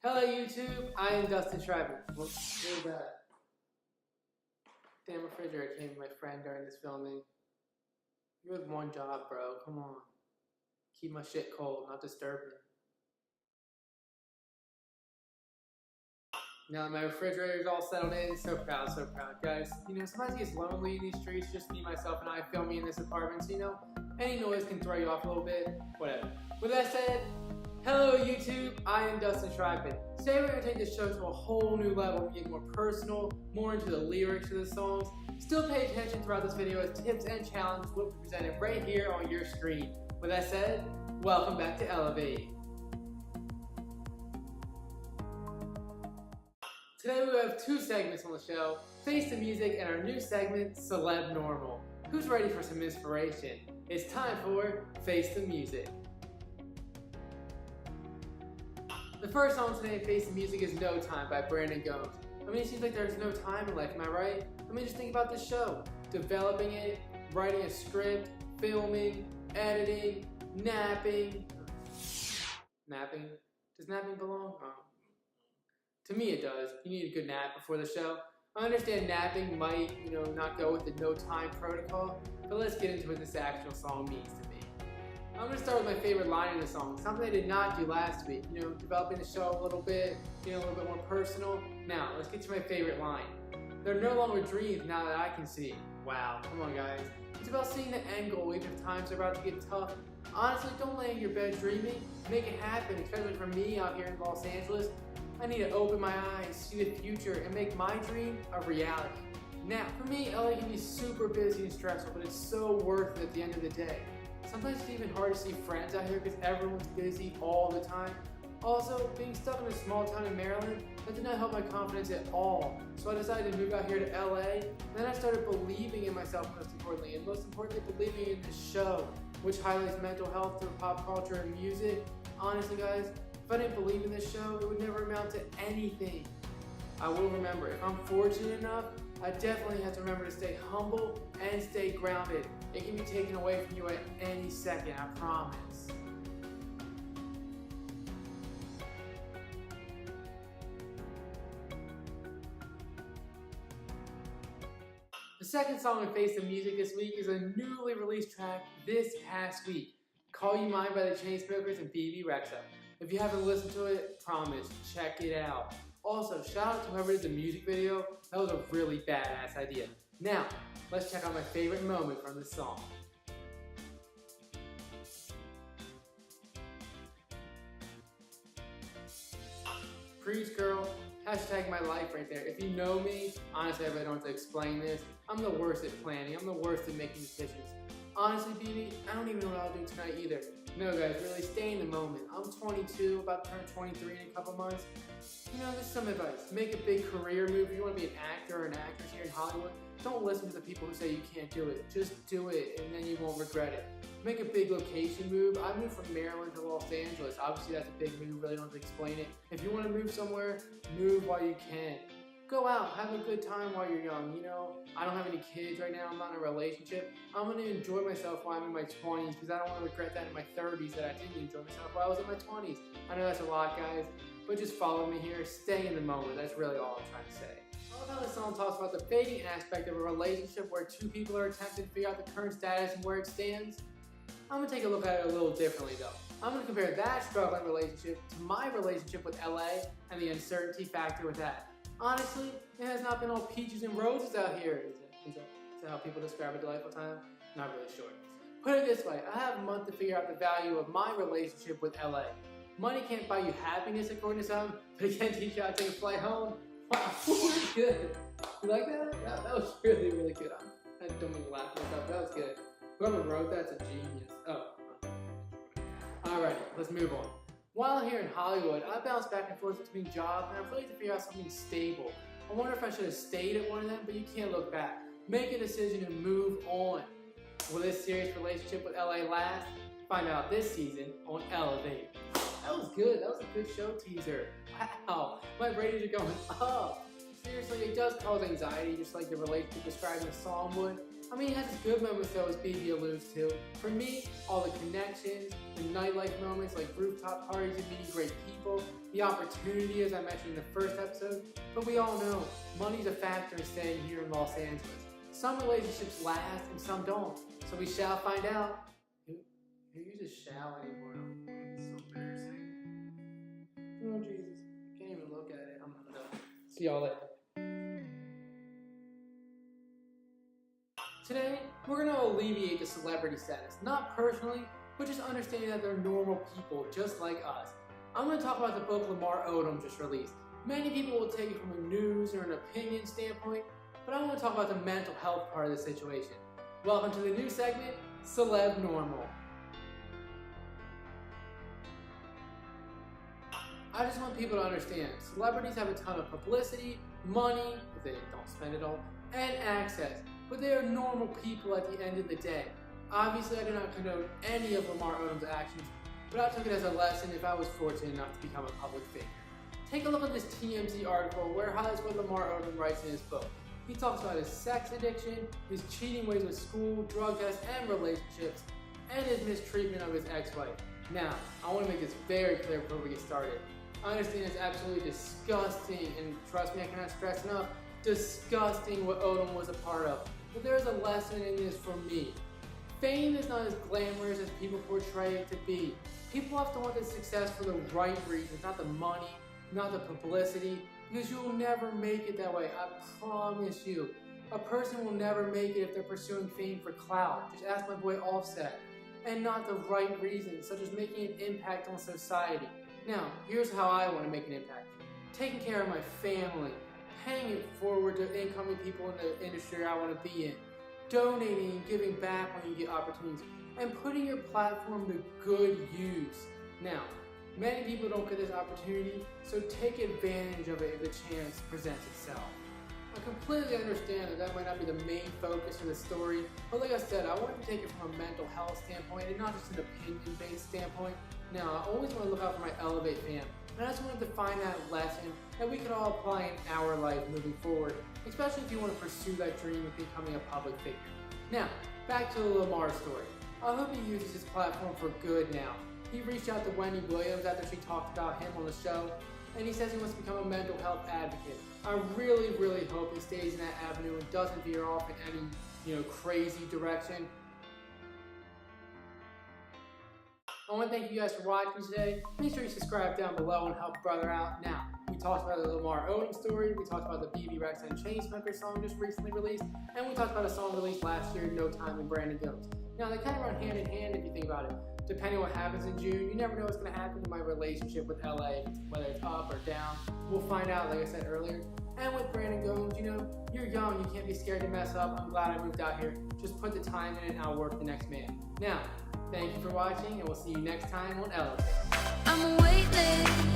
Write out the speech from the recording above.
Hello YouTube, I am Dustin Schreiber. What's that? Damn refrigerator came with my friend during this filming. You have one job, bro. Come on. Keep my shit cold, not disturb me. Now that my refrigerator's all settled in, so proud, guys. You know, sometimes it gets lonely in these streets, just me, myself, and I filming in this apartment, so you know, any noise can throw you off a little bit, whatever. With that said, hello YouTube, I am Dustin Schreiber. Today we're going to take this show to a whole new level. We get more personal, more into the lyrics of the songs. Still pay attention throughout this video as tips and challenges will be presented right here on your screen. With that said, welcome back to Elevate. Today we have two segments on the show, Face the Music and our new segment, Celeb Normal. Who's ready for some inspiration? It's time for Face the Music. The first song today in Face the Music is No Time by Gomes. I mean, it seems like there's no time in life, am I right? I mean, just think about this show. Developing it, writing a script, filming, editing, napping. Napping? Does napping belong? Oh. To me it does. You need a good nap before the show. I understand napping might, not go with the no time protocol, but let's get into what this actual song means to me. I'm going to start with my favorite line in the song, something I did not do last week, developing the show a little bit, being a little bit more personal. Now, let's get to my favorite line. They're no longer dreams now that I can see. Wow, come on guys. It's about seeing the end goal even if times are about to get tough. Honestly, don't lay in your bed dreaming. Make it happen, especially for me out here in Los Angeles. I need to open my eyes, see the future, and make my dream a reality. Now, for me, LA can be super busy and stressful, but it's so worth it at the end of the day. Sometimes it's even hard to see friends out here because everyone's busy all the time. Also, being stuck in a small town in Maryland, that did not help my confidence at all. So I decided to move out here to LA, and then I started believing in myself most importantly, and most importantly, believing in this show, which highlights mental health through pop culture and music. Honestly, guys, if I didn't believe in this show, it would never amount to anything. I will remember, if I'm fortunate enough, I definitely have to remember to stay humble and stay grounded. It can be taken away from you at any second, I promise. The second song in Face the Music this week is a newly released track this past week, Call You Mine by the Chainsmokers and Bebe Rexha. If you haven't listened to it, promise, check it out. Also, shout out to whoever did the music video. That was a really badass idea. Now, let's check out my favorite moment from this song. Preach girl, hashtag my life right there. If you know me, honestly I really don't have to explain this. I'm the worst at planning. I'm the worst at making decisions. Honestly, Bebe, I don't even know what I'll do tonight either. No guys, really stay in the moment. I'm 22, about to turn 23 in a couple months. Just some advice. Make a big career move. If you want to be an actor or an actress here in Hollywood, don't listen to the people who say you can't do it. Just do it, and then you won't regret it. Make a big location move. I moved from Maryland to Los Angeles. Obviously, that's a big move. Really don't have to explain it. If you want to move somewhere, move while you can. Go out, have a good time while you're young. I don't have any kids right now. I'm not in a relationship. I'm going to enjoy myself while I'm in my 20s because I don't want to regret that in my 30s that I didn't enjoy myself while I was in my 20s. I know that's a lot, guys, but just follow me here. Stay in the moment. That's really all I'm trying to say. I love how this song talks about the fading aspect of a relationship where two people are attempting to figure out the current status and where it stands. I'm going to take a look at it a little differently though. I'm going to compare that struggling relationship to my relationship with LA and the uncertainty factor with that. Honestly, it has not been all peaches and roses out here. Is that how people describe a delightful time? Not really sure. Put it this way, I have a month to figure out the value of my relationship with LA. Money can't buy you happiness according to some, but it can teach you how to take a flight home. Wow, really good. You like that? Yeah, that was really, really good. I don't mean to laugh at myself, that was good. Whoever wrote that's a genius. Oh. Alrighty, let's move on. While here in Hollywood, I bounce back and forth between jobs and I'm really to figure out something stable. I wonder if I should have stayed at one of them, but you can't look back. Make a decision and move on. Will this serious relationship with LA last? Find out this season on Elevate. That was good. That was a good show teaser. Wow, my ratings are going up. Seriously, it does cause anxiety, just like the relationship described in the song would. I mean, it has its good moments though, as Bebe alludes to. For me, all the connections, the nightlife moments like rooftop parties and meeting great people, the opportunity as I mentioned in the first episode. But we all know, money's a factor in staying here in Los Angeles. Some relationships last and some don't. So we shall find out. Who uses shall anymore? It's so embarrassing. Oh Jesus, I can't even look at it. I'm done. See y'all later. Today, we're going to alleviate the celebrity status, not personally, but just understanding that they're normal people just like us. I'm going to talk about the book Lamar Odom just released. Many people will take it from a news or an opinion standpoint, but I want to talk about the mental health part of the situation. Welcome to the new segment, Celeb Normal. I just want people to understand, celebrities have a ton of publicity, money, if they don't spend it all, and access. But they are normal people at the end of the day. Obviously, I do not condone any of Lamar Odom's actions, but I took it as a lesson if I was fortunate enough to become a public figure. Take a look at this TMZ article where it highlights what Lamar Odom writes in his book. He talks about his sex addiction, his cheating ways with school, drug tests, and relationships, and his mistreatment of his ex-wife. Now, I want to make this very clear before we get started. I understand it's absolutely disgusting, and trust me, I cannot stress enough, disgusting what Odom was a part of. But there's a lesson in this for me. Fame is not as glamorous as people portray it to be. People have to want the success for the right reasons, not the money, not the publicity, because you'll never make it that way, I promise you. A person will never make it if they're pursuing fame for clout. Just ask my boy Offset. And not the right reasons, such as making an impact on society. Now, here's how I want to make an impact. Taking care of my family, paying it forward to incoming people in the industry I want to be in, donating and giving back when you get opportunities, and putting your platform to good use. Now, many people don't get this opportunity, so take advantage of it if the chance presents itself. I completely understand that might not be the main focus of the story, but like I said, I wanted to take it from a mental health standpoint and not just an opinion-based standpoint. Now, I always want to look out for my Elevate fam, and I just wanted to find that lesson that we could all apply in our life moving forward, especially if you want to pursue that dream of becoming a public figure. Now, back to the Lamar story. I hope he uses his platform for good now. He reached out to Wendy Williams after she talked about him on the show, and he says he wants to become a mental health advocate. I really, really hope he stays in that avenue and doesn't veer off in any, crazy direction. I want to thank you guys for watching today. Make sure you subscribe down below and help brother out. Now, we talked about the Lamar Odom story, we talked about the Bebe Rexha and Chainsmokers song just recently released, and we talked about a song released last year, No Time and Brandon Gomes. Now, they kind of run hand in hand if you think about it. Depending on what happens in June, you never know what's going to happen to my relationship with LA, whether it's up or down. We'll find out, like I said earlier. And with Brandon Gomes, you're young, you can't be scared to mess up. I'm glad I moved out here. Just put the time in and I'll work the next man. Now, thank you for watching, and we'll see you next time on Elevate. I'm waiting.